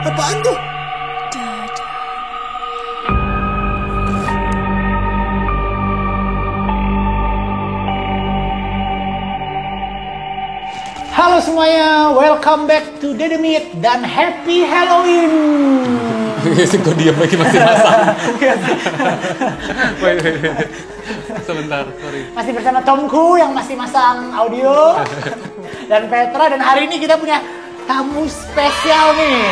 Apaan tuh? Halo semuanya, welcome back to Dedemit dan Happy Halloween. Gue diam lagi masih masang. Wait. Sebentar, sorry. Masih bersama Tomku yang masih masang audio dan Petra, dan hari ini kita punya tamu spesial nih.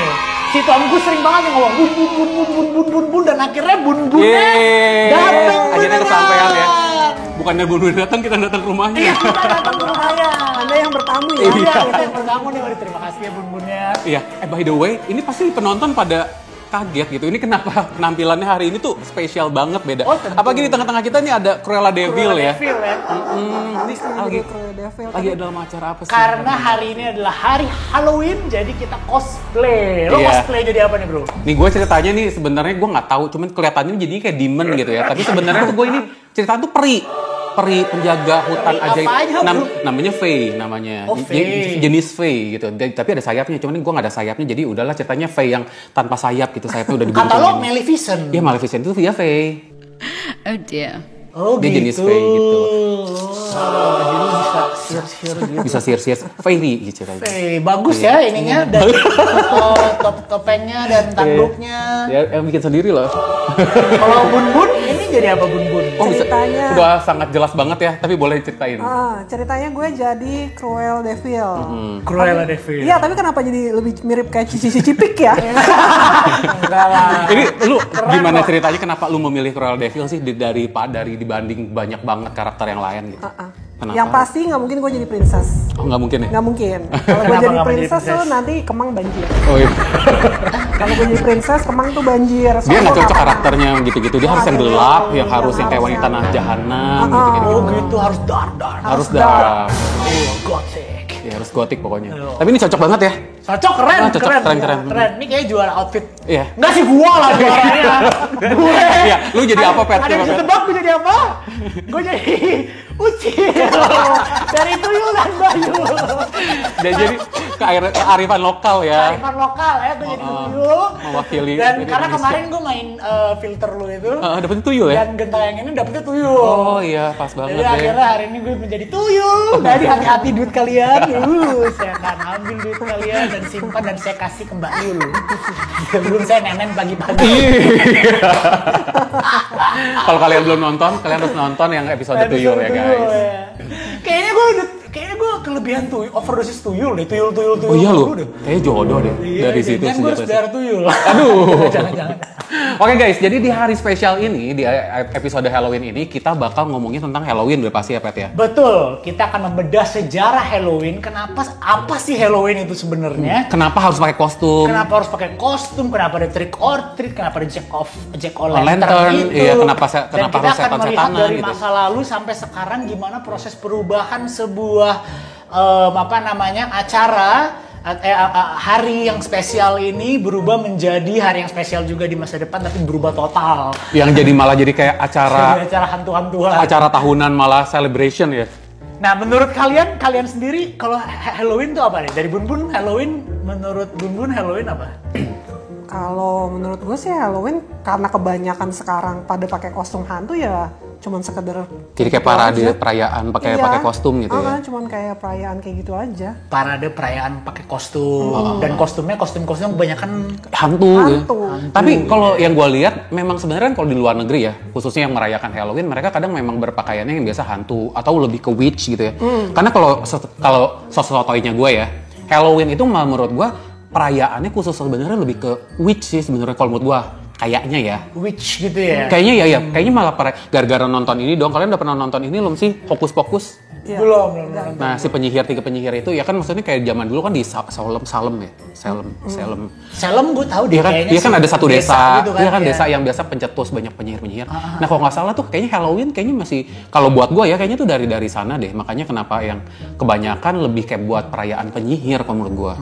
Si Tomku sering banget yang ngomong bun dan akhirnya bun-bunnya datang beneran. Akhirnya kesampaian ya. Bukannya bun-bun datang, kita datang ke rumahnya. Iya, kita datang ke rumahnya. Anda yang bertamu ya? Iya, kita yang bertamu nih. Waduh, terima kasih ya bun-bunnya. Iya, by the way, ini pasti penonton pada kaget gitu. Ini kenapa penampilannya hari ini tuh spesial banget, beda. Oh, tentu. Apalagi di tengah-tengah kita nih ada Cruella de Vil ya. Devil ya. Lagi dalam acara apa sih? Karena hari ini adalah hari Halloween, jadi kita cosplay. Lo Iya. cosplay jadi apa nih, bro? Nih gue ceritanya nih sebenarnya gue nggak tahu, cuman kelihatannya jadinya kayak demon gitu ya. Tapi sebenarnya tuh gue ini ceritanya tuh peri penjaga hutan Peri ajaib. apa aja, bro? Namanya Faye namanya. Oh, Faye. Jenis Faye gitu. Tapi ada sayapnya, cuman gue nggak ada sayapnya. Jadi udahlah ceritanya Faye yang tanpa sayap gitu. Sayapnya udah dibentuk. Kata lo Maleficent. Iya, Maleficent itu via Faye. Oh dear. Oh Dia gitu. jenis Faye gitu. Oh, jadi bisa sihir-sihir gitu. Bisa sihir-sihir fairy gitu ceritanya. Faye, bagus ya ininya dan topengnya dan tanduknya. Ya, yang bikin sendiri loh. Kalau bun-bun ini jadi apa bun-bun? Oh, bisa. Ceritanya. Udah sangat jelas banget ya, tapi boleh ceritain. Ceritanya gue jadi Cruella de Vil. Cruella de Vil. Iya, tapi kenapa jadi lebih mirip kayak Cici Cipik ya? Enggak lah. Ini lu gimana kok. ceritanya kenapa lu memilih Cruella de Vil sih dari dibanding banyak banget karakter yang lain gitu? Kenapa? Yang pasti nggak mungkin gue jadi princess. Oh, nggak mungkin ya? Nggak mungkin. Kalau gue Kenapa jadi nggak princess menjadi tuh princess? nanti Kemang banjir. Oh iya. Kalau gue jadi princess, Kemang tuh banjir. Dia nggak cocok karakternya gitu-gitu. Dia harus yang gelap, yang harus yang kayak wanita nah jahanam gitu-gitu. Oh gitu, harus dar. Harus dark. Oh, gothic. Ya harus gotik pokoknya. Tapi ini cocok banget ya. Cocok, keren, Ah, cocok, keren. Ini kayaknya juara outfit. Iya. Enggak sih, gua lah juaranya. Gue. Iya, lu jadi apa, Pet? Ada Coba, yang bisa Pet. tebak gue jadi apa? Gue jadi Ucil. Dari Tuyul dan Bayu. Dan jadi kearifan lokal ya. Kearifan lokal ya, gue jadi Tuyul. Mewakili Dan dari karena Indonesia. kemarin gue main filter lu itu. Dapetnya tuyul ya? Dan gentang yang ini dapetnya Tuyul. Oh iya, pas banget Jadi deh. akhirnya hari ini gue menjadi Tuyul. Jadi hati-hati duit kalian. Saya akan ambil duit kalian dan simpan dan saya kasih ke Mbak Yul. Sebelum saya nenen pagi-pagi. Iya. Kalau kalian belum nonton, kalian harus nonton yang episode tuyul ya guys. Kayaknya gue kelebihan tuyul, overdosis tuyul deh, tuyul. Oh iya dulu lu, deh. kayaknya jodoh deh Iya, dari situ kan gue harus senjata. darah tuyul. Aduh. Jangan. Oke guys, jadi di hari spesial ini, di episode Halloween ini, kita bakal ngomongin tentang Halloween udah pasti ya Pet ya? Betul, kita akan membedah sejarah Halloween. Apa sih Halloween itu sebenarnya? Kenapa harus pakai kostum? Kenapa harus pakai kostum? Kenapa ada trick or treat? Kenapa ada Jack o' Lantern, lantern itu? iya, kenapa Dan harus kita akan setan-setanan melihat dari gitu. masa lalu sampai sekarang gimana proses perubahan sebuah acara hari yang spesial ini berubah menjadi hari yang spesial juga di masa depan, tapi berubah total. Yang jadi malah jadi kayak acara Jadi acara hantu-hantuan. acara tahunan malah celebration ya. Nah, menurut kalian sendiri kalau Halloween itu apa nih? Dari Bun Halloween, menurut Bun Halloween apa? Kalau menurut gue sih Halloween karena kebanyakan sekarang pada pakai kostum hantu ya cuman sekedar Jadi kayak gitu parade aja. perayaan pakai Iya. kostum gitu ya. Cuman kayak perayaan kayak gitu aja. Parade perayaan pakai kostum dan kostumnya kostum kebanyakan Hantu. Ya. Hantu. Tapi kalau yang gue lihat memang sebenarnya kalau di luar negeri ya, khususnya yang merayakan Halloween, mereka kadang memang berpakaiannya yang biasa hantu atau lebih ke witch gitu ya. Karena kalau sotoinya gue ya, Halloween itu malah menurut gue perayaannya khusus sebenarnya lebih ke witch sih sebenarnya kalau menurut gue. Kayaknya ya. witch gitu ya. Kayaknya ya. Kayaknya malah gara-gara nonton ini dong. Kalian udah pernah nonton ini belum sih? Hokus Pokus? Iya. Belum. Nah, si tiga penyihir itu ya kan maksudnya kayak zaman dulu kan di Salem ya. Salem gue tahu deh Dia kan, kayaknya. dia kan ada satu desa, gitu dia kan ya. desa yang biasa pencetus banyak penyihir-penyihir. Nah kalau nggak salah tuh kayaknya Halloween kayaknya masih, kalau buat gue ya kayaknya tuh dari sana deh. Makanya kenapa yang kebanyakan lebih kayak buat perayaan penyihir kalau menurut gue.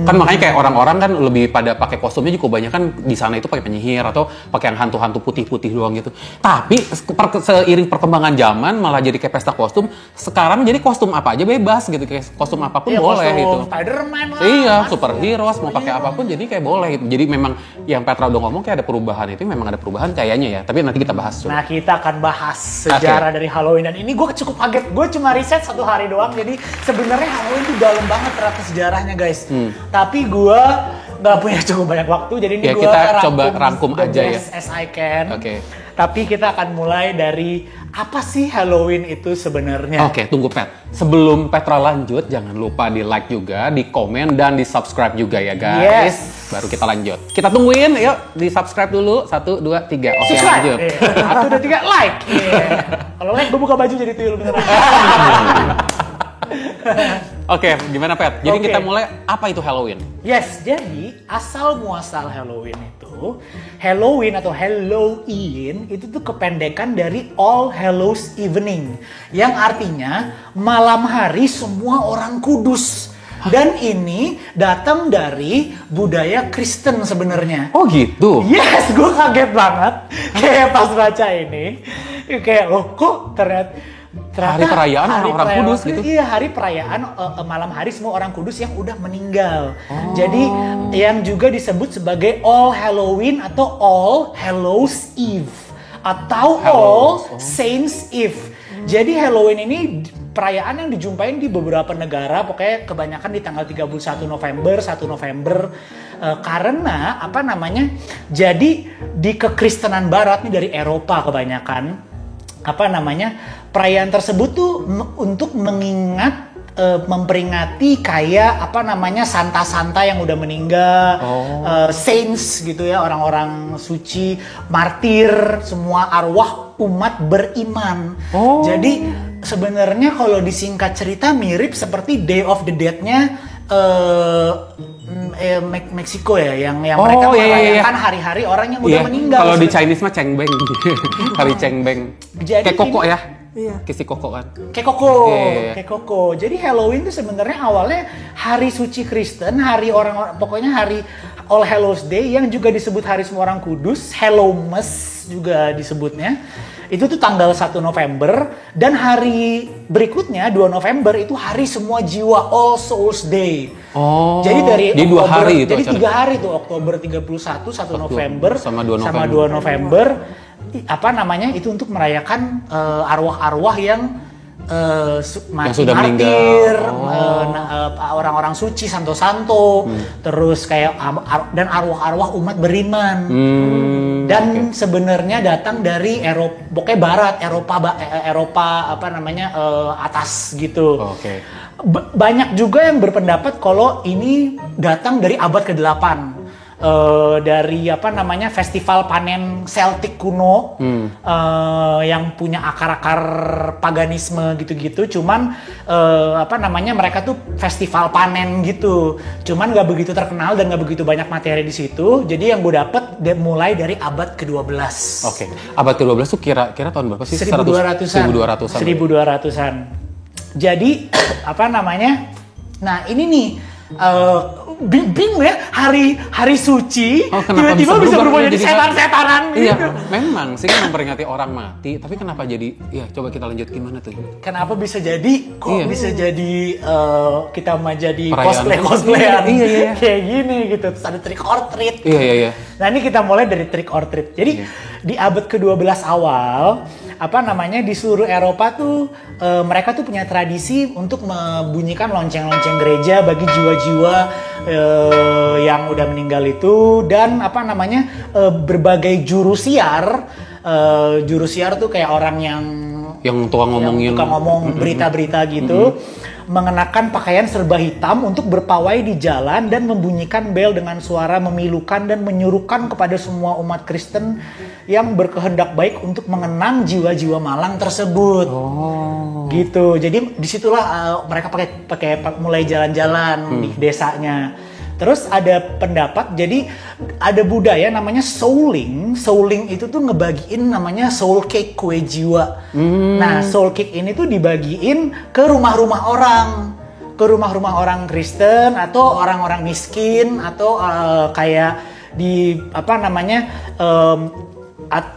Kan makanya kayak orang-orang kan lebih pada pakai kostumnya juga kebanyakan di sana itu pakai penyihir atau pakai yang hantu-hantu putih-putih doang gitu. Tapi seiring perkembangan zaman malah jadi kayak pesta kostum. Sekarang jadi kostum apa aja bebas gitu, kayak kostum apapun Iya, boleh kostum gitu. Spider-Man lah. Iya, masuk. superhero body rose, mau pakai apapun, jadi kayak boleh. Jadi memang yang Petra udah ngomong kayak ada perubahan itu, memang ada perubahan kayaknya ya. Tapi nanti kita bahas. Nah, kita akan bahas sejarah dari Halloween, dan ini gue cukup kaget. Gue cuma riset 1 hari doang, jadi sebenarnya Halloween itu dalam banget ternyata sejarahnya, guys. Tapi gue nggak punya cukup banyak waktu, jadi ini Ya, gue kita coba rangkum aja ya. as I can. Oke. Tapi kita akan mulai dari apa sih Halloween itu sebenarnya? Oke, tunggu Pet. Sebelum Petra lanjut, jangan lupa di like juga, di komen, dan di subscribe juga ya guys. Yes. Baru kita lanjut. Kita tungguin, yuk di subscribe dulu. 1, 2, 3. Oke, Subscribe. lanjut. 1, 2, 3, like. Kalau like gue buka baju jadi tuyul beneran. Oke, gimana Pet? Jadi Oke. kita mulai, apa itu Halloween? Yes, jadi asal muasal Halloween itu, Halloween atau Halloween itu tuh kependekan dari All Hallows Evening, yang artinya malam hari semua orang kudus. Dan ini datang dari budaya Kristen sebenarnya. Oh gitu? Yes, gue kaget banget kayak pas baca ini, kayak loh kok ternyata Hari perayaan orang-orang kudus gitu? Iya, hari perayaan malam hari semua orang kudus yang udah meninggal. Jadi yang juga disebut sebagai All Halloween atau All Hallows Eve atau All Saints Eve. Jadi Halloween ini perayaan yang dijumpain di beberapa negara, pokoknya kebanyakan di tanggal 31 November, 1 November. Karena apa namanya? Jadi di kekristenan barat nih dari Eropa kebanyakan, apa namanya, perayaan tersebut tuh untuk mengingat memperingati kayak apa namanya santa-santa yang udah meninggal, saints gitu ya, orang-orang suci, martir, semua arwah umat beriman. Jadi sebenarnya kalau disingkat cerita mirip seperti Day of the Dead-nya Meksiko ya, yang mereka merayakan hari-hari orang yang udah meninggal. Kalau di Chinese mah cengbeng, hari cengbeng. Jadi kayak koko ya, Iya. kisi koko kan. Kayak koko, Iya. kayak koko. Jadi Halloween itu sebenarnya awalnya hari suci Kristen, hari orang, pokoknya hari All Hallows Day yang juga disebut hari semua orang kudus, Hallowmas juga disebutnya. Itu tuh tanggal 1 November, dan hari berikutnya 2 November itu hari semua jiwa, All Souls Day. Jadi dari Jadi 2 hari itu jadi acara. 3 hari tuh, Oktober 31, 1 November sama 2 sama 2 November. Apa namanya, itu untuk merayakan arwah-arwah yang mati sudah martir, meninggal. orang-orang suci, santo-santo, terus kayak dan arwah-arwah umat beriman. Dan sebenarnya datang dari Eropa, pokoknya Barat, Eropa apa namanya atas gitu. Oke. Banyak juga yang berpendapat kalau ini datang dari abad ke-8. Dari apa namanya festival panen Celtic kuno, yang punya akar-akar paganisme gitu-gitu. Cuman apa namanya, mereka tuh festival panen gitu. Cuman nggak begitu terkenal dan nggak begitu banyak materi di situ. Jadi yang gue dapet mulai dari abad ke-12. Oke. Abad ke-12 tuh kira-kira tahun berapa sih? 1200-an. 1200-an. 1200-an. Jadi apa namanya? Nah, ini nih bingung ya, hari suci tiba-tiba bisa berubah jadi setan-setanan gitu. Iya, memang sih kan memperingati orang mati, tapi kenapa jadi, ya coba kita lanjut gimana tuh? Kenapa bisa jadi, bisa jadi kita mah jadi Perayaan. cosplayan Iya. kayak gini gitu, terus ada trick or treat. Iya. Nah, ini kita mulai dari trick or treat. Jadi di abad ke-12 awal, apa namanya, di seluruh Eropa tuh mereka tuh punya tradisi untuk membunyikan lonceng-lonceng gereja bagi jiwa-jiwa yang udah meninggal itu, dan apa namanya, berbagai juru siar tuh kayak orang yang tukang ngomong berita-berita gitu, mengenakan pakaian serba hitam untuk berpawai di jalan dan membunyikan bel dengan suara memilukan dan menyuruhkan kepada semua umat Kristen yang berkehendak baik untuk mengenang jiwa-jiwa malang tersebut. Gitu. Jadi disitulah mereka pakai mulai jalan-jalan di desanya. Terus ada pendapat, jadi ada budaya namanya souling. Souling itu tuh ngebagiin namanya soul cake, kue jiwa. Nah, soul cake ini tuh dibagiin ke rumah-rumah orang. Ke rumah-rumah orang Kristen atau orang-orang miskin, atau kayak di apa namanya,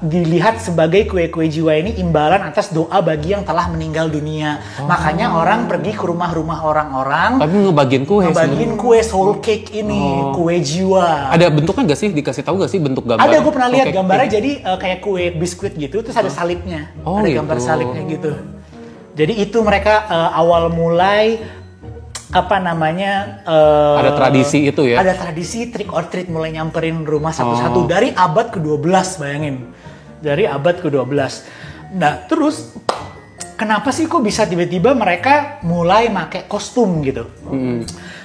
dilihat sebagai kue-kue jiwa ini imbalan atas doa bagi yang telah meninggal dunia. Makanya orang pergi ke rumah-rumah orang-orang. Tapi ngebagiin kue. Ngebagiin kue soul cake ini, kue jiwa. Ada bentuknya nggak sih? Dikasih tahu nggak sih bentuk gambar? Ada, gue pernah lihat gambarnya. Jadi kayak kue biskuit gitu, terus ada salibnya. Ada gambar salibnya gitu. Jadi itu mereka awal mulai ada tradisi itu ya? Ada tradisi trick or treat, mulai nyamperin rumah satu-satu dari abad ke-12, bayangin. Dari abad ke-12. Nah, terus kenapa sih kok bisa tiba-tiba mereka mulai pakai kostum gitu?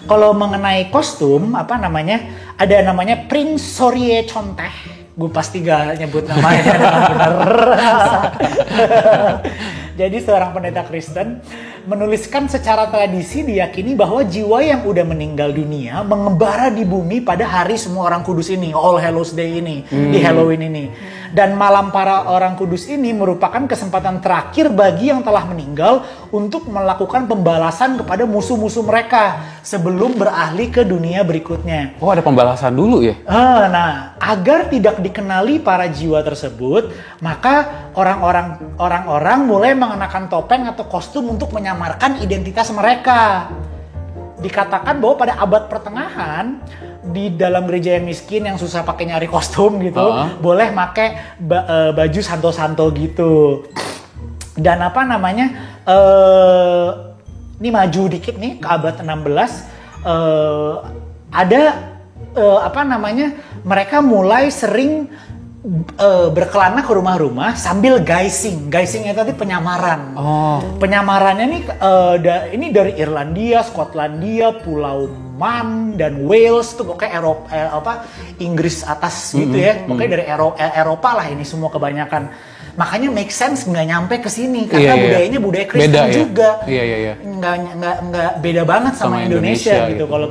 Kalau mengenai kostum, ada namanya Prince Sorye Chonteh. Gue pasti gak nyebut namanya benar. Jadi seorang pendeta Kristen menuliskan secara tradisi diyakini bahwa jiwa yang udah meninggal dunia mengembara di bumi pada hari semua orang kudus ini, All Hallows Day ini, di Halloween ini. Dan malam para orang kudus ini merupakan kesempatan terakhir bagi yang telah meninggal untuk melakukan pembalasan kepada musuh-musuh mereka sebelum beralih ke dunia berikutnya. Oh, ada pembalasan dulu ya? Nah, agar tidak dikenali para jiwa tersebut, maka orang-orang mulai mengenakan topeng atau kostum untuk menyamarkan identitas mereka. Dikatakan bahwa pada abad pertengahan di dalam gereja yang miskin yang susah pakai nyari kostum gitu, boleh pakai baju santo-santo gitu. Dan ini maju dikit nih ke abad 16, mereka mulai sering berkelana ke rumah-rumah sambil guising. Guising itu tadi penyamaran. Penyamarannya nih ini dari Irlandia, Skotlandia, Pulau Man dan Wales tuh pokoknya Inggris atas gitu ya. Pokoknya dari Eropa lah ini semua kebanyakan. Makanya make sense nggak nyampe ke sini karena budayanya budaya Kristen juga. Nggak beda banget sama Indonesia gitu kalau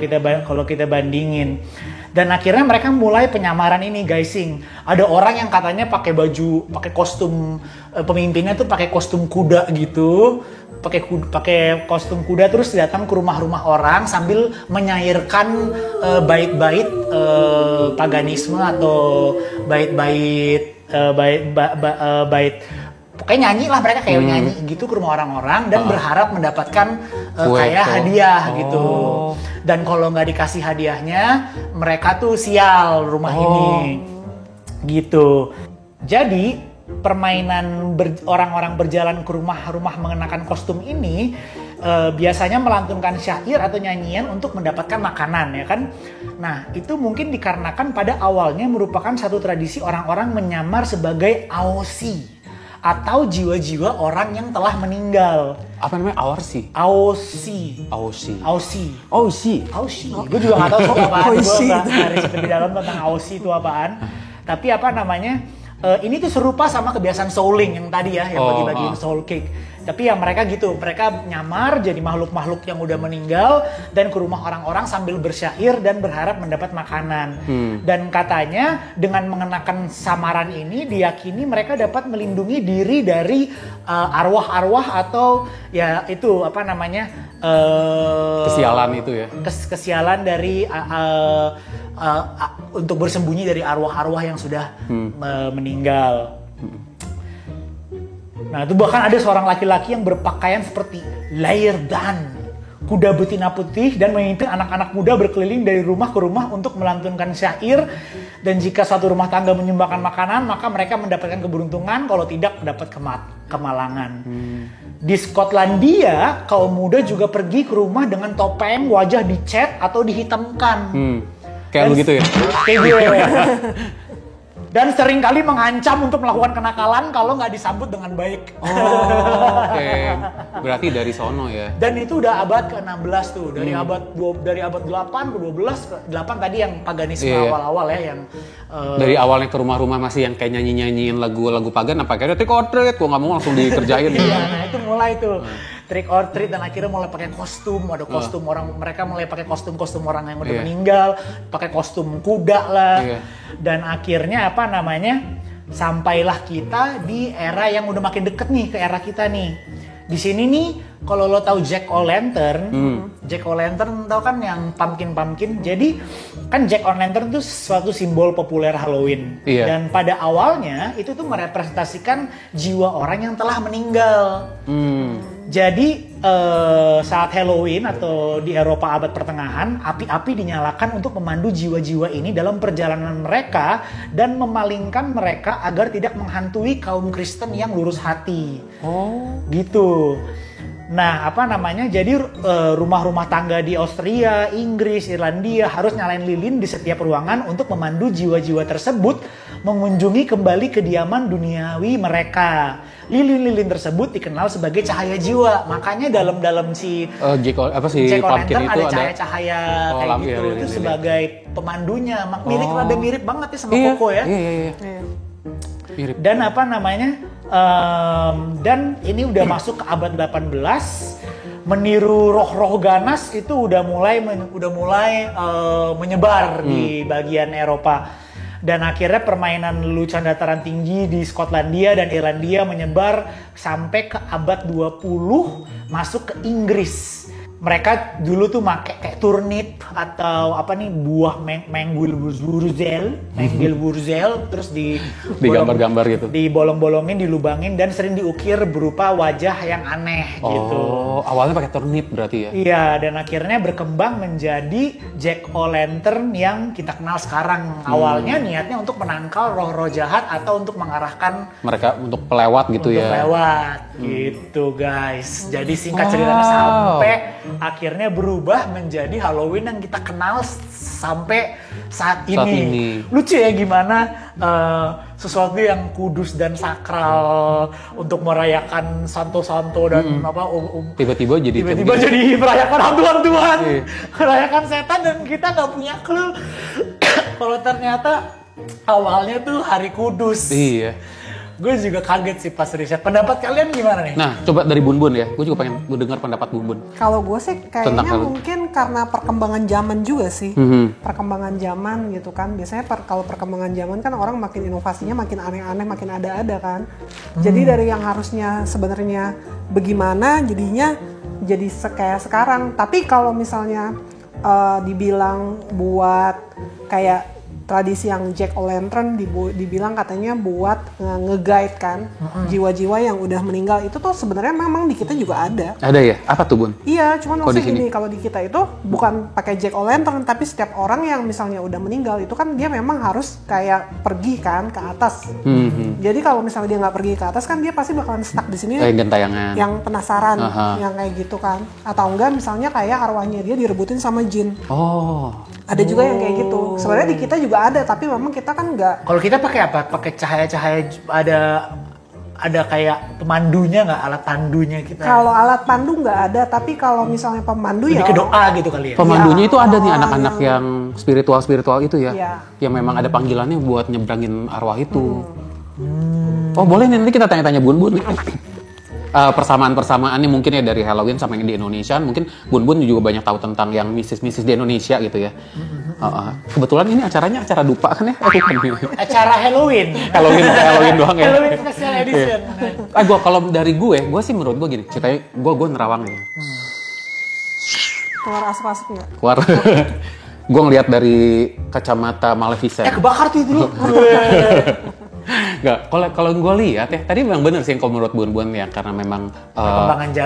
kita bandingin. Dan akhirnya mereka mulai penyamaran ini, guysing. Ada orang yang katanya pakai kostum pemimpinnya tuh pakai kostum kuda gitu, pakai kostum kuda terus datang ke rumah-rumah orang sambil menyairkan bait-bait paganisme atau bait pokoknya nyanyi lah, mereka kayak nyanyi gitu ke rumah orang-orang dan berharap mendapatkan kayak hadiah gitu. Dan kalau nggak dikasih hadiahnya, mereka tuh sial rumah ini gitu. Jadi permainan orang-orang berjalan ke rumah-rumah mengenakan kostum ini biasanya melantunkan syair atau nyanyian untuk mendapatkan makanan, ya kan? Nah, itu mungkin dikarenakan pada awalnya merupakan satu tradisi orang-orang menyamar sebagai aosi atau jiwa-jiwa orang yang telah meninggal. Apa namanya? Aosi. Gue juga nggak tahu apaan. Gue nggak riset lebih dalam tentang aosi itu apaan. Tapi ini tuh serupa sama kebiasaan souling yang tadi ya, yang bagi-bagiin soul cake. Tapi yang mereka nyamar jadi makhluk-makhluk yang udah meninggal dan ke rumah orang-orang sambil bersyair dan berharap mendapat makanan. Dan katanya dengan mengenakan samaran ini diyakini mereka dapat melindungi diri dari arwah-arwah atau ya itu kesialan itu ya. Kesialan dari untuk bersembunyi dari arwah-arwah yang sudah meninggal. Nah, itu bahkan ada seorang laki-laki yang berpakaian seperti Laerdan, kuda betina putih, dan memimpin anak-anak muda berkeliling dari rumah ke rumah untuk melantunkan syair. Dan jika suatu rumah tangga menyumbangkan makanan, maka mereka mendapatkan keberuntungan, kalau tidak dapat kemalangan. Di Skotlandia, kaum muda juga pergi ke rumah dengan topeng, wajah dicat atau dihitamkan. Kayak begitu ya? Kayak gue. Dan seringkali mengancam untuk melakukan kenakalan kalau nggak disambut dengan baik. Oke. Berarti dari sono ya. Dan itu udah abad ke-16 tuh. Dari abad 8 ke 12 ke 8 tadi yang paganisme awal-awal ya yang dari awalnya ke rumah-rumah masih yang kayak nyanyi-nyanyiin lagu-lagu pagan, apa kayaknya trick or treat, gua nggak mau langsung dikerjain. Iya, nah itu mulai tuh. Trick or treat, dan akhirnya mulai pakai kostum, ada kostum mereka mulai pakai kostum orang yang udah meninggal, pakai kostum kuda lah. Dan akhirnya sampailah kita di era yang udah makin deket nih ke era kita nih. Di sini nih kalau lo tahu Jack O'Lantern, Jack O'Lantern tahu kan yang pumpkin. Jadi kan Jack O'Lantern itu suatu simbol populer Halloween. Iya. Dan pada awalnya itu tuh merepresentasikan jiwa orang yang telah meninggal. Jadi saat Halloween atau di Eropa abad pertengahan, api-api dinyalakan untuk memandu jiwa-jiwa ini dalam perjalanan mereka dan memalingkan mereka agar tidak menghantui kaum Kristen yang lurus hati. Gitu. Nah, jadi rumah-rumah tangga di Austria, Inggris, Irlandia harus nyalain lilin di setiap ruangan untuk memandu jiwa-jiwa tersebut mengunjungi kembali kediaman duniawi mereka. Lilin-lilin tersebut dikenal sebagai cahaya jiwa. Makanya dalam si Jack O'Lantern Pumpkin itu ada cahaya-cahaya kayak lampu, gitu. ya, Itu lilin. sebagai pemandunya. Rada mirip banget ya sama Coco ya. Iya. Mirip. Dan dan ini udah masuk ke abad 18, meniru roh-roh ganas itu udah mulai menyebar di bagian Eropa. Dan akhirnya permainan lelucon dataran tinggi di Skotlandia dan Irlandia menyebar sampai ke abad 20, masuk ke Inggris. Mereka dulu tuh make kayak turnip atau buah manggul wurzel terus Digambar-gambar gitu. Dibolong-bolongin, dilubangin dan sering diukir berupa wajah yang aneh gitu. Oh, awalnya pakai turnip berarti ya? Iya, dan akhirnya berkembang menjadi Jack O'Lantern yang kita kenal sekarang. Awalnya niatnya untuk menangkal roh-roh jahat atau untuk mengarahkan Mereka untuk pelewat gitu untuk ya? lewat gitu guys. Jadi singkat ceritanya sampai akhirnya berubah menjadi Halloween yang kita kenal sampai saat ini. Lucu ya gimana sesuatu yang kudus dan sakral untuk merayakan santo-santo dan Tiba-tiba jadi jadi merayakan hantu-hantuan, merayakan setan, dan kita nggak punya clue kalau ternyata awalnya tuh hari kudus. Iya. Gue juga kaget sih pas riset. Pendapat kalian gimana nih? Nah, coba dari Bun ya. Gue juga pengen dengar pendapat Bun. Kalau gue sih kayaknya Tentang mungkin karena perkembangan zaman juga sih. Perkembangan zaman gitu kan. Biasanya kalau perkembangan zaman kan orang makin inovasinya makin aneh-aneh, makin ada-ada kan. Jadi dari yang harusnya sebenarnya bagaimana jadinya jadi kayak sekarang. Tapi kalau misalnya dibilang buat kayak tradisi yang Jack O'Lantern dibilang katanya buat nge-guide kan jiwa-jiwa yang udah meninggal, itu tuh sebenarnya memang di kita juga ada. Ada ya? Apa tuh Bun? Iya, cuman Kalo maksudnya gini, kalau di kita itu bukan pakai Jack O'Lantern, tapi setiap orang yang misalnya udah meninggal itu kan dia memang harus kayak pergi kan ke atas. Jadi kalau misalnya dia nggak pergi ke atas kan dia pasti bakalan stuck di sini. Kayak gentayangan. Yang penasaran, yang kayak gitu kan. Atau enggak misalnya kayak arwahnya dia direbutin sama jin. Ada juga yang kayak gitu. Sebenarnya di kita juga ada, tapi memang kita kan nggak. Kalau kita pakai apa? Pakai cahaya-cahaya, ada kayak pemandunya nggak, alat pandunya kita? Kalau alat pandu nggak ada, tapi kalau misalnya pemandu lebih ya. ke doa gitu kali ya? Pemandunya itu ada nih anak-anak yang spiritual itu ya. Iya. Yang memang ada panggilannya buat nyebrangin arwah itu. Oh boleh nih, nanti kita tanya-tanya Bun. Persamaan-persamaannya mungkin ya dari Halloween sama yang di Indonesia. Mungkin Bun juga banyak tahu tentang yang misis-misis di Indonesia gitu ya. Kebetulan ini acaranya acara dupa kan ya? Acara Halloween. Halloween doang ya. Halloween special edition. Kalau dari gue sih menurut gue gini, ceritanya gue nerawang ya. Keluar asap-asap nggak? Keluar. Gue ngeliat dari kacamata Maleficent. Kebakar tuh dulu. Nggak, kalau gue lihat ya, tadi memang bener sih yang kalau menurut Bun ya, karena memang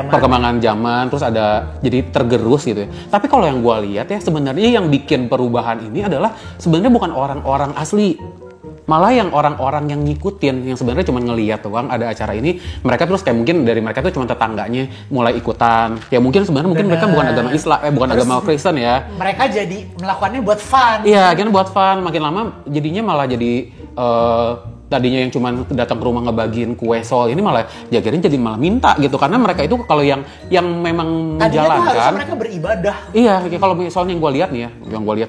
perkembangan zaman, terus ada jadi tergerus gitu ya. Tapi kalau yang gue lihat ya, sebenarnya yang bikin perubahan ini adalah sebenarnya bukan orang-orang asli, malah yang orang-orang yang ngikutin, yang sebenarnya cuma ngelihat doang ada acara ini, mereka terus kayak mungkin dari mereka tuh cuma tetangganya mulai ikutan. Ya mungkin sebenarnya mereka bukan agama Islam, bukan terus, agama Kristen ya. Mereka jadi melakukannya buat fun. Iya, kan buat fun. Makin lama jadinya malah jadi tadinya yang cuma datang ke rumah ngebagiin kue sol, ini malah jagarin jadi malah minta gitu, karena mereka itu kalau yang memang tadinya menjalankan, tuh harusnya mereka beribadah. Iya, kalau misalnya yang gue lihat nih ya, yang gue lihat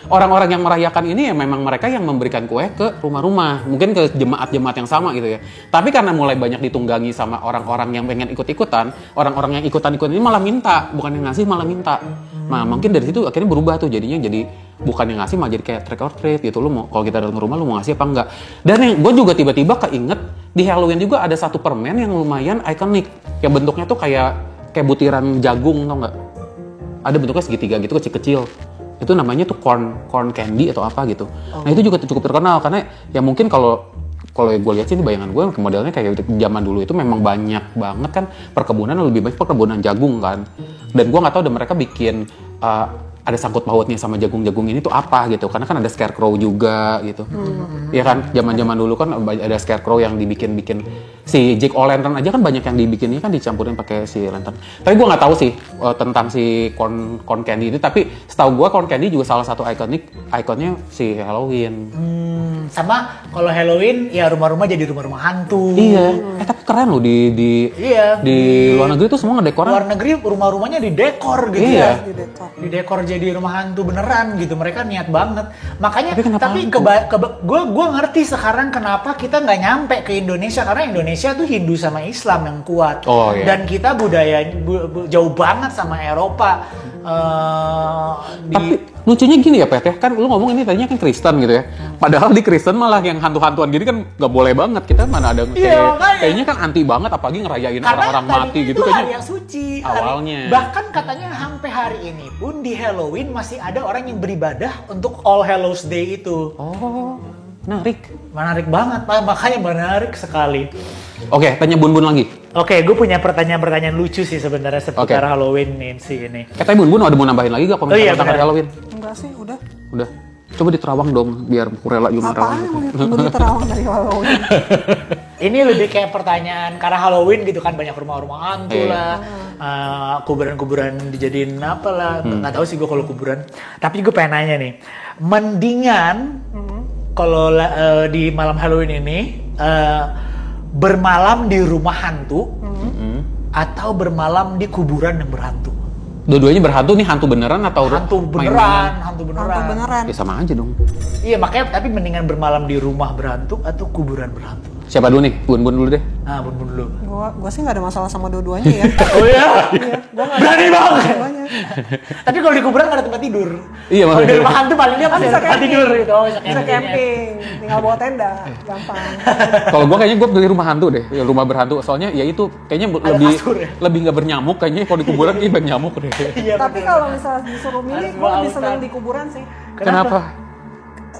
orang-orang yang merayakan ini ya memang mereka yang memberikan kue ke rumah-rumah, mungkin ke jemaat-jemaat yang sama gitu ya. Tapi karena mulai banyak ditunggangi sama orang-orang yang pengen ikut-ikutan, orang-orang yang ikutan-ikutan ini malah minta, bukan yang ngasih malah minta. Nah mungkin dari situ akhirnya berubah tuh, jadinya jadi bukan yang ngasih malah jadi kayak trick or treat gitu. Lu mau, kalau kita datang ke rumah lu mau ngasih apa enggak. Dan yang gue juga tiba-tiba keinget di Halloween juga ada satu permen yang lumayan ikonik. Yang bentuknya tuh kayak butiran jagung, tau nggak? Ada bentuknya segitiga gitu, kecil-kecil. Itu namanya tuh corn candy atau apa gitu. Nah itu juga cukup terkenal karena ya mungkin kalau gue lihat sih ini bayangan gue modelnya kayak zaman dulu itu memang banyak banget kan perkebunan, lebih banyak perkebunan jagung kan. Dan gue nggak tahu, dan mereka bikin ada sangkut pautnya sama jagung-jagung ini tuh apa gitu, karena kan ada scarecrow juga gitu. Ya kan zaman dulu kan ada scarecrow yang dibikin si Jack O'Lantern aja kan banyak yang dibikinnya kan dicampurin pakai si lantern. Tapi gue nggak tahu sih tentang si corn candy itu, tapi setahu gue corn candy juga salah satu ikonnya si Halloween. Sama kalau Halloween ya rumah-rumah jadi rumah-rumah hantu. Iya. Tapi keren loh di luar negeri tuh semua ngedekoran. Luar negeri rumah-rumahnya didekor gitu Iya. ya. Didekor jadi rumah hantu beneran gitu. Mereka niat banget. Makanya Tapi gue ngerti sekarang kenapa kita nggak nyampe ke Indonesia, karena Indonesia tuh Hindu sama Islam yang kuat. Oh, iya. Dan kita budaya jauh banget sama Eropa. Tapi lucunya gini ya Pet ya, kan lu ngomong ini tadinya kan Kristen gitu ya. Padahal di Kristen malah yang hantu-hantuan gini kan gak boleh banget. Kita mana ada kayaknya kan anti banget, apalagi ngerayain orang-orang mati gitu itu kayaknya. hari yang suci Awalnya. Bahkan katanya sampai hari ini pun di Halloween masih ada orang yang beribadah untuk All Hallows Day itu. Oh, menarik Banget, makanya menarik sekali. Oke, tanya Bun lagi. Oke, gue punya pertanyaan lucu sih sebenarnya seputar Halloween ini. Katanya Bun ada mau nambahin lagi gak komentar tentang hari Halloween? Enggak sih, udah. Coba diterawang dong, biar kurela juga Apaan yang mau diterawang dari Halloween? Ini lebih kayak pertanyaan, karena Halloween gitu kan banyak rumah-rumah hantu lah, kuburan-kuburan dijadiin apa lah, nggak tahu sih gue kalau kuburan. Tapi gue pengen nanya nih, mendingan kalau di malam Halloween ini bermalam di rumah hantu atau bermalam di kuburan yang berhantu? Dua-duanya berhantu nih, hantu beneran atau hantu beneran? Hantu beneran. Ya sama aja dong. Iya, makanya tapi mendingan bermalam di rumah berhantu atau kuburan berhantu? Siapa dulu nih? Bun dulu deh. Bun dulu. Gua sih nggak ada masalah sama dua-duanya ya. Oh iya? Iya, gua nggak Berani banget. dua-duanya. Tapi kalau di kuburan nggak ada tempat tidur. Iya, Kalau di rumah hantu paling dia Kan pasti bisa ada tempat camping. tidur gitu. Bisa camping, tinggal bawa tenda, gampang. Kalau gue kayaknya gue pilih rumah hantu deh, ya, rumah berhantu. Soalnya ya itu kayaknya kasur ya? lebih nggak bernyamuk kayaknya. Kalau di kuburan kayaknya banyak nyamuk deh. Iya, Tapi kalau misalnya disuruh milih, gue lebih senang di kuburan sih. Kenapa?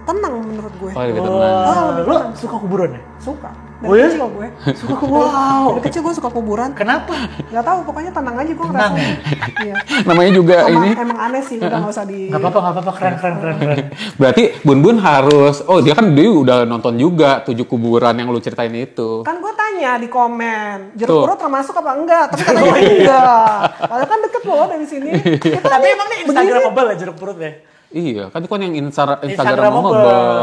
Tenang menurut gue. Oh, lebih tenang. Lu suka kuburan ya? Suka. Oh iya? Dari kecil gue. Suka kuburan. Wow. Dari kecil gue suka kuburan. Kenapa? Gak tahu, pokoknya tenang aja gue Tenang ngerasa. ya? Iya. Namanya juga ini. Emang aneh sih, udah gak usah di... Gak apa-apa, keren. Berarti Bun harus, dia udah nonton juga 7 kuburan yang lu ceritain itu. Kan gue tanya di komen, jeruk Tuh. purut termasuk apa enggak? Tapi katanya enggak. Padahal kan deket loh dari sini. Tapi emang nih Instagramable ya jeruk purut ya? Iya, kan itu kan yang Instagramable.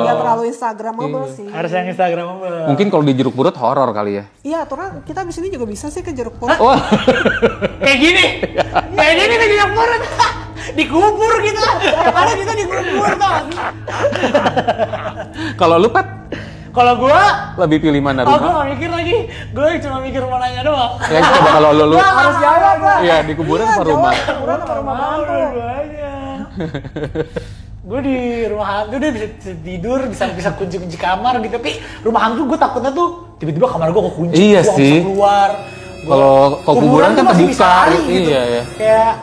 Gak terlalu Instagramable sih. Harus yang Instagramable. Mungkin kalau di jeruk purut horor kali ya. Iya, aturan kita di sini juga bisa sih ke jeruk purut. Wah. Kayak gini ke jeruk purut. Dikubur gitu. Karena kita dikubur tuh. Kalau lu Pat, Kalau gua lebih pilih mana gua rumah? gak mikir lagi. Gue cuma mikir mau nanya doang. Ya coba kalau lu Harus jawab lah. Iya, di kuburan apa rumah? Kuburan apa rumah hantu? Gue di rumah hantu deh, bisa tidur, bisa kunci kamar gitu. Tapi rumah hantu gue takutnya tuh tiba-tiba kamar gue kekunci, Iya gue sih. bisa keluar. Kalau kuburan kan tuh masih terbuka, bisa lari gitu. iya ya. Kayak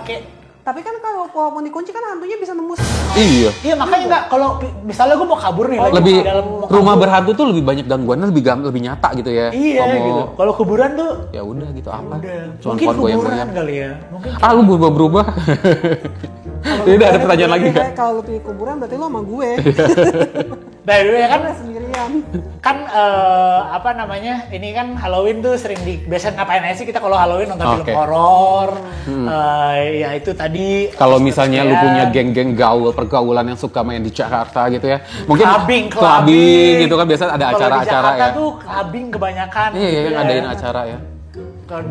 Tapi kan kalau walaupun dikunci kan hantunya bisa nembus. Iya. iya makanya enggak, kalau misalnya gue mau kabur nih lagi Lebih di dalam mau rumah kabur. berhantu tuh lebih banyak gangguannya, lebih nyata gitu ya. Iya Kalau mau- gitu. Kalau kuburan tuh Ya udah gitu apa? udah. Cuma Mungkin pohon kuburan goyang-goyang. kali ya. Mungkin Lu berubah-berubah. Tidak ada pertanyaan lagi nggak? Kalau lu pilih kuburan berarti lu sama gue. by the way kan Karena sendirian. kan apa namanya, ini kan Halloween tuh sering biasanya ngapain aja sih kita kalau Halloween nonton Oke. film horor. Ya itu tadi Kalau misalnya lu ya. punya geng-geng pergaulan yang suka main di Jakarta gitu ya. Mungkin clubbing gitu kan biasa ada Kalau acara-acara di Jakarta ya. tuh clubbing kebanyakan Iya, gitu yang ya. ngadain acara ya. Kalau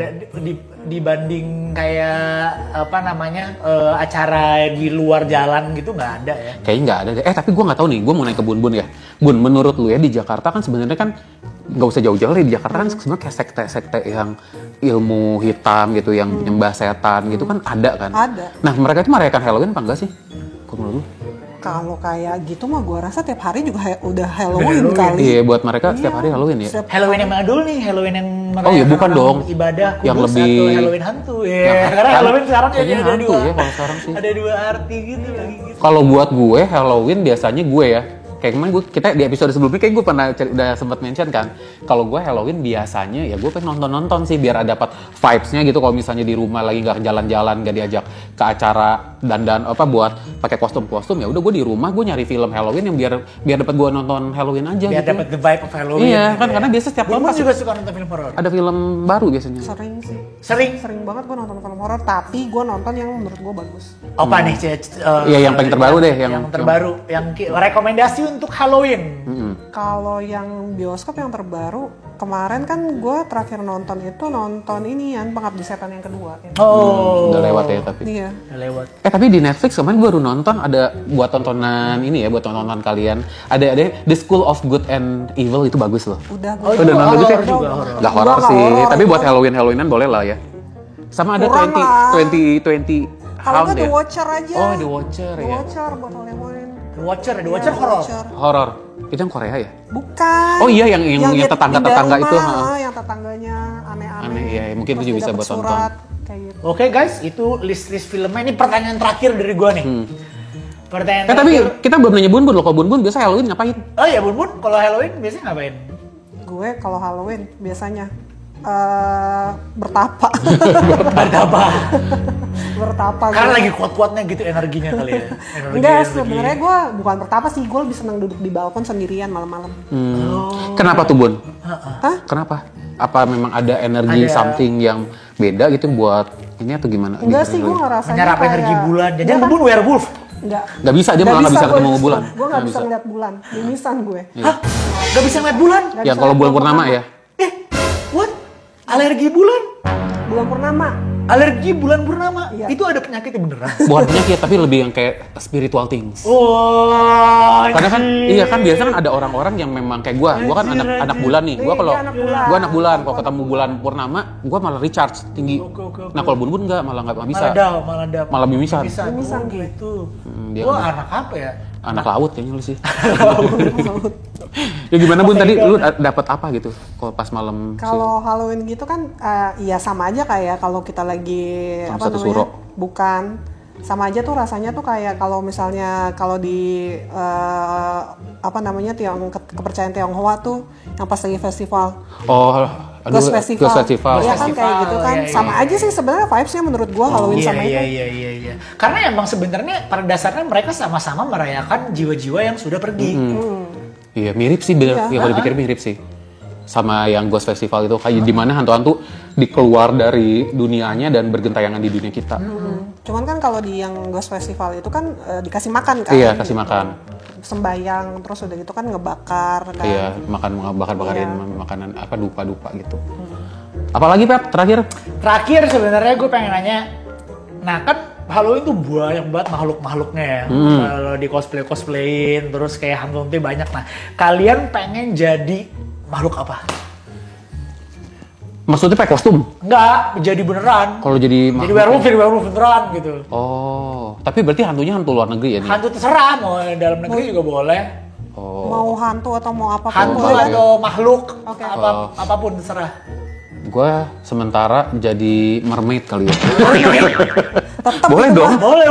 dibanding kayak apa namanya acara di luar jalan gitu nggak ada ya. Kayaknya nggak ada deh. Tapi gue nggak tahu nih. Gue mau nanya ke Bun ya. Bun, menurut lu ya di Jakarta kan sebenarnya kan nggak usah jauh-jauh deh, di Jakarta kan sebenarnya kayak sekte-sekte yang ilmu hitam gitu, yang nyembah setan gitu kan ada kan. Ada. Nah mereka itu merayakan Halloween apa enggak sih? Menurut lu? Kalau kayak gitu mah gue rasa tiap hari juga udah Halloween kali. Iya, buat mereka setiap hari Halloween ya. Halloween yang mana dulu nih? Halloween yang Oh iya, bukan dong. Ibadah kudus Yang lebih- atau Halloween hantu ya. Karena Halloween sekarang Kayaknya ada hantu dua. ya kalau sekarang sih. Ada dua arti gitu lagi gitu. Kalau buat gue Halloween biasanya gue ya, kayak kemarin kita di episode sebelumnya kayak gue pernah udah sempat mention kan, kalau gue Halloween biasanya ya gue pengen nonton sih biar ada dapat vibes-nya gitu. Kalau misalnya di rumah lagi nggak jalan-jalan, nggak diajak ke acara dandan apa buat pakai kostum ya udah gue di rumah gue nyari film Halloween yang biar dapat gue nonton Halloween aja Biar gitu. dapat the vibe of Halloween. Iya gitu kan ya. karena biasa setiap tahun Bun pasti juga suka nonton film horor. ada film baru biasanya. Sering sih. Sering. Banget gue nonton film horor, tapi gue nonton yang menurut gue bagus. Apa nih? Iya, yang paling terbaru deh, yang terbaru, yang rekomendasi untuk Halloween. Kalau yang bioskop yang terbaru kemarin kan gue terakhir nonton ini yang Pengabdi Setan yang kedua. Oh. Udah lewat ya tapi. Iya. Udah lewat. Tapi di Netflix kemarin gue baru nonton ada buat tontonan ini ya, buat tontonan kalian. Ada The School of Good and Evil itu bagus loh. Udah Oh, gue Udah nonton juga? juga horor. Gak horor Enggak sih, horor, tapi buat itu. Halloweenan boleh lah ya. Sama ada Kurang lah. 20 kalau Hound nggak The ya. Watcher aja. Oh, The Watcher The ya. Watcher buat Halloween. The Watcher Iya, horor. The Watcher. Horor. Itu yang Korea ya? Bukan. Oh iya, yang dia tetangga-tetangga pindah itu, rumah, ha. yang tetangganya aneh-aneh. Aneh, iya, mungkin Terus itu dia bisa dapet buat tonton. surat, kayak gitu. Oke guys, itu list filmnya. Ini pertanyaan terakhir dari gua nih. Pertanyaan Tapi terakhir. kita belum nanya Bun loh. Kalau Bun biasa Halloween ngapain? Oh iya Bun, kalau Halloween biasanya ngapain? Gue kalau Halloween biasanya bertapa. Bertapa. Karena gue. lagi kuat-kuatnya gitu energinya kali ya. Enggak, sebenarnya gue bukan bertapa sih, gue lebih senang duduk di balkon sendirian malam-malam. Kenapa tuh Bun? Hah? Kenapa? Apa memang ada energi Ada. something yang beda gitu buat ini atau gimana? Enggak Gitu, sih, gue Halloween? ngerasanya Menyerap kayak... energi bulan. Jadi Enggak, Bun werewolf. Enggak. Nggak bisa, dia malah nggak bisa ketemu bulan. Gue nggak bisa ngeliat bulan, mimisan gue. Hah? Gak bisa ngeliat bulan? Nggak Yang bisa kalau ngeliat bulan purnama ya? What? Alergi bulan? Bulan purnama. Alergi bulan purnama? Iya. Itu ada penyakitnya beneran? Bukan penyakit, tapi lebih yang kayak spiritual things. Wah, Karena kan, iya kan biasa kan ada orang-orang yang memang kayak gua kan anak bulan nih. Gua kalau Iya, anak bulan. gua anak bulan, kalau ketemu bulan purnama, gua malah recharge tinggi. Oke. Nah kalau Bun nggak, malah nggak bisa. Malah down. Malah mimisan. Mimisan Oh, gue. gitu. Dia Wah, anak apa ya? Anak laut kayaknya lu sih. Ya gimana Bun tadi lu dapat apa gitu kalau pas malam? Kalau Halloween gitu kan, ya sama aja kayak kalau kita lagi Sama apa satu namanya? suro. Bukan, sama aja tuh rasanya tuh kayak kalau misalnya kalau di apa namanya kepercayaan Tionghoa tuh yang pas lagi festival Oh, Ghost Festival. Ghost Festival. Iya kan Festival, kayak gitu kan, iya, sama aja sih sebenarnya vibes-nya menurut gua Halloween sama itu. Iya. Karena emang sebenarnya pada dasarnya mereka sama-sama merayakan jiwa-jiwa yang sudah pergi. Iya mirip sih, bener. Iya. Ya kalau dipikir mirip sih. Sama yang Ghost Festival itu kayak di mana hantu-hantu dikeluar dari dunianya dan bergentayangan di dunia kita. Cuman kan kalau di yang Ghost Festival itu kan dikasih makan kan. Iya, kasih makan. Sembayang, terus udah gitu kan ngebakar kan. Iya, bakar-bakarin Iya. makanan apa dupa-dupa gitu. Apalagi Pep terakhir? Terakhir sebenarnya gue pengen nanya, nah kan Halloween tuh banyak banget makhluk-makhluknya ya. Kalau di cosplayin, terus kayak hantu-hantu banyak. Nah, kalian pengen jadi makhluk apa? Maksudnya pakai kostum? Enggak, jadi beneran. Kalau jadi Jadi werewolf beneran gitu. Oh, tapi berarti hantunya hantu luar negeri ya nih? Hantu terserah, mau dalam negeri juga boleh. Oh, Mau hantu atau mau apapun Hantu boleh. atau makhluk, Oke. apapun terserah. gue sementara jadi mermaid kali ya. Tetep Boleh itu dong. mah. Boleh.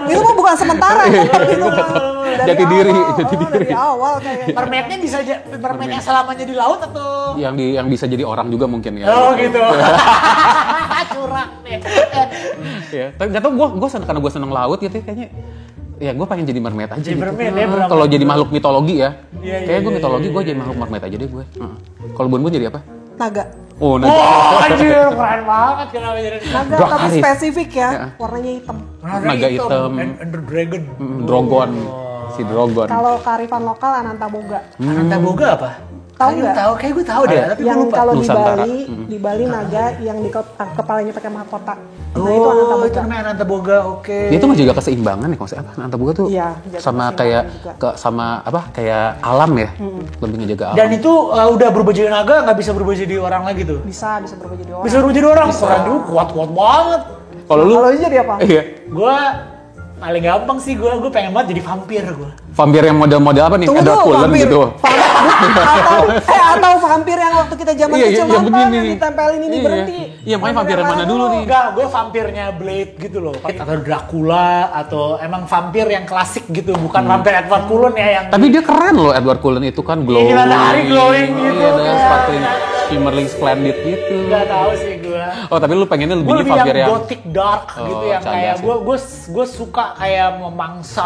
Itu mah bukan sementara tetep itu mah. Dari Jati diri, awal, jati diri. Dari awal kayak Mermaidnya bisa mermaid yang selamanya di laut atau? yang bisa jadi orang juga mungkin ya. Oh gitu. Curang nih. Ya, tapi nggak tau karena gue seneng laut gitu ya, kayaknya. Ya gue pengen jadi mermaid aja. Jadi gitu. mermaid ya, berapa? Kalau jadi makhluk mitologi ya, Iya, kayak gue iya, mitologi iya, gue jadi makhluk mermaid aja deh gue. Kalau Bun jadi apa? naga. Oh, Oh anjir, keren banget kenapa jadi Naga Draconic. tapi spesifik ya, Ya. warnanya hitam. Naga hitam. Ender Dragon. Drogon, si Drogon. Kalau kearifan lokal Anantaboga. Ananta Boga apa? Tahu nggak? Kayak gue tahu deh, tapi gue Yang lupa. kalau di Nusantara. Bali, naga yang di kepalanya pakai mahkota. Nah itu Oh, itu Anantaboga. namanya Ananta Boga, oke. Dia tuh menjaga keseimbangan ya maksudnya apa? Antaboga tuh Iya, jaga sama keseimbangan kayak juga. sama apa? Kayak alam ya, lebih ngejaga alam. Dan itu udah berubah jadi naga, nggak bisa berubah jadi orang lagi tuh. Bisa berubah jadi orang. Bisa berubah jadi orang, keren juga, kuat banget. Kalau lu, Kalau jadi apa? iya. Gue Paling gampang sih gue pengen banget jadi vampir gue. Vampir yang model-model apa nih? Tunggu Edward dulu, Cullen vampir. gitu. Atau vampir yang waktu kita zaman Iya, kecil iya, nonton begini. yang ditempelin ini Iya. berhenti. Iya, makanya vampir yang mana dulu nih? Enggak, gue vampirnya Blade gitu loh. Atau Dracula, atau emang vampir yang klasik gitu. Bukan vampir Edward Cullen ya yang... Tapi dia keren loh Edward Cullen itu kan glowing. Iya, matahari glowing gitu. Iya, dan Kayak- sparkling, shimmering, splendid gitu. Gak tahu sih gue. Oh, tapi lu pengennya Gue lebihnya lebih vampir yang yang gothic dark gitu, yang cadas kayak ya. gue suka kayak memangsa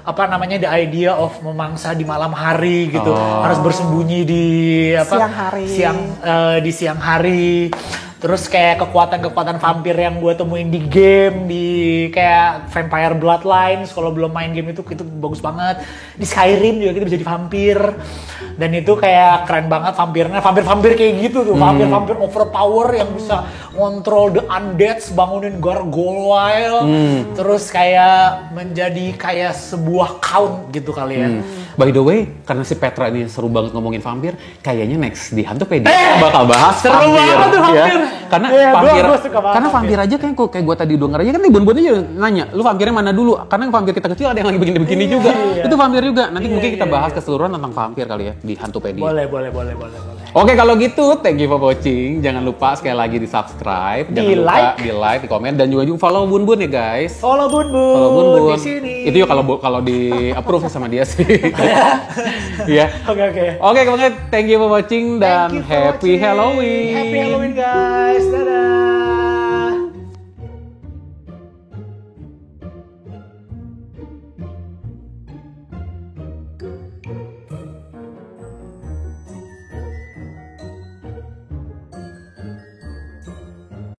apa namanya, the idea of memangsa di malam hari gitu, harus bersembunyi di Siang hari. di siang hari. Terus kayak kekuatan-kekuatan vampir yang gue temuin di game, di kayak Vampire Bloodlines, kalau belum main game itu bagus banget. Di Skyrim juga kita bisa jadi vampir. Dan itu kayak keren banget vampirnya. Vampir-vampir kayak gitu tuh, vampir-vampir overpower yang bisa ngontrol the undead, bangunin gargoyle. Terus kayak menjadi kayak sebuah count gitu kali ya. By the way, karena si Petra ini seru banget ngomongin vampir, kayaknya next di Hantupedia kita bakal bahas seru vampir. banget tuh vampir. Karena Iya, vampir, gua suka banget karena vampir. vampir aja kayak gue tadi denger aja kan nih Bun aja nanya, lu vampirnya mana dulu? Karena vampir kita kecil ada yang lagi begini-begini juga. Itu vampir juga. Nanti mungkin kita bahas keseluruhan tentang vampir kali ya di Hantupedia. Boleh. Oke, kalau gitu thank you for watching. Jangan lupa sekali lagi di subscribe, jangan Di lupa like. di like, di komen, dan juga follow Bun ya guys. Follow Bun Follow Bun di sini. Itu ya kalau di approve sama dia sih. Iya. Oke. Oke, kemudian thank you for watching dan Thank you for happy watching. Halloween. Happy Halloween guys. Dadah.